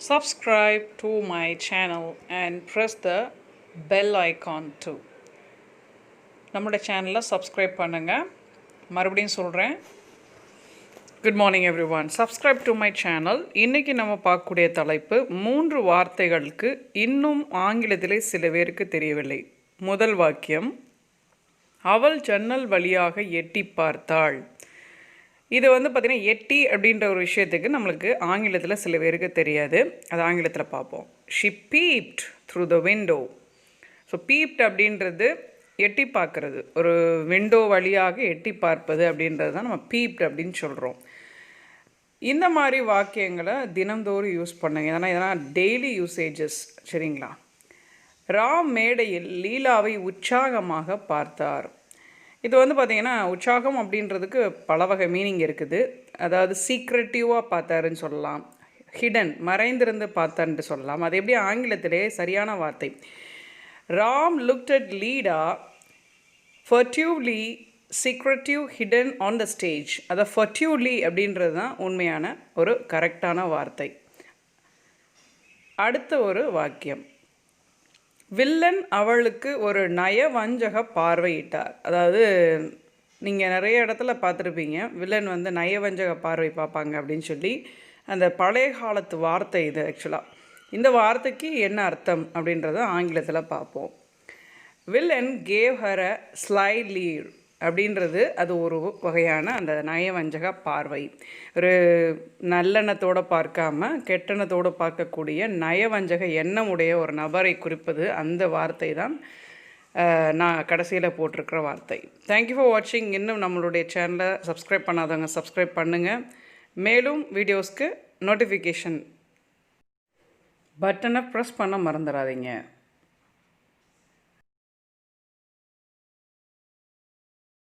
Subscribe to my channel and press the bell icon too. நம்முடைய சேனலை subscribe பண்ணுங்கள். மறுபடியும் சொல்கிறேன். Good morning everyone. Subscribe to my channel. இன்றைக்கி நம்ம பார்க்கக்கூடிய தலைப்பு 3 வார்த்தைகளுக்கு இன்னும் ஆங்கிலத்திலே சில பேருக்கு தெரியவில்லை. முதல் வாக்கியம், அவள் ஜன்னல் வழியாக எட்டி பார்த்தாள். இது பார்த்திங்கன்னா எட்டி அப்படின்ற ஒரு விஷயத்துக்கு நம்மளுக்கு ஆங்கிலத்தில் சில பேருக்கு தெரியாது. அது ஆங்கிலத்தில் பார்ப்போம். She peeped through the window. So peeped அப்படின்றது எட்டி பார்க்குறது, ஒரு விண்டோ வழியாக எட்டி பார்ப்பது அப்படின்றது தான் நம்ம பீப்ட் அப்படின்னு சொல்கிறோம். இந்த மாதிரி வாக்கியங்களை தினந்தோறும் யூஸ் பண்ணுங்க. இதெல்லாம் டெய்லி யூசேஜஸ், சரிங்களா? ராம் மேடையில் லீலாவை உற்சாகமாக பார்த்தார். இது பார்த்திங்கன்னா உற்சாகம் அப்படின்றதுக்கு பல வகை மீனிங் இருக்குது. அதாவது சீக்ரெட்டிவாக பார்த்தாருன்னு சொல்லலாம், ஹிடன் மறைந்திருந்து பார்த்தார்ன்ட்டு சொல்லலாம். அது எப்படி ஆங்கிலத்திலே சரியான வார்த்தை. Ram looked at Lita furtively secretive hidden on the stage. அதை ஃபர்டிவ்லி அப்படின்றது தான் உண்மையான ஒரு கரெக்டான வார்த்தை. அடுத்த ஒரு வாக்கியம், வில்லன் அவளுக்கு ஒரு நயவஞ்சக பார்வையிட்டார். அதாவது நீங்கள் நிறைய இடத்துல பார்த்துருப்பீங்க, வில்லன் நயவஞ்சக பார்வை பார்ப்பாங்க அப்படின்னு சொல்லி. அந்த பழைய காலத்து வார்த்தை இது. ஆக்சுவலாக இந்த வார்த்தைக்கு என்ன அர்த்தம் அப்படின்றத ஆங்கிலத்தில் பார்ப்போம். Villain gave her a sly leer அப்படின்றது அது ஒரு வகையான அந்த நயவஞ்சக பார்வை. ஒரு நல்லெண்ணத்தோடு பார்க்காம கெட்டெண்ணத்தோடு பார்க்கக்கூடிய நயவஞ்சக எண்ணம் உடைய ஒரு நபரை குறிப்பது அந்த வார்த்தை தான் நான் கடைசியில் போட்டிருக்கிற வார்த்தை. தேங்க்யூ ஃபார் வாட்சிங். இன்னும் நம்மளுடைய சேனலை சப்ஸ்கிரைப் பண்ணாதவங்க சப்ஸ்கிரைப் பண்ணுங்கள். மேலும் வீடியோஸ்க்கு நோட்டிஃபிகேஷன் பட்டனை ப்ரெஸ் பண்ண மறந்துடாதீங்க.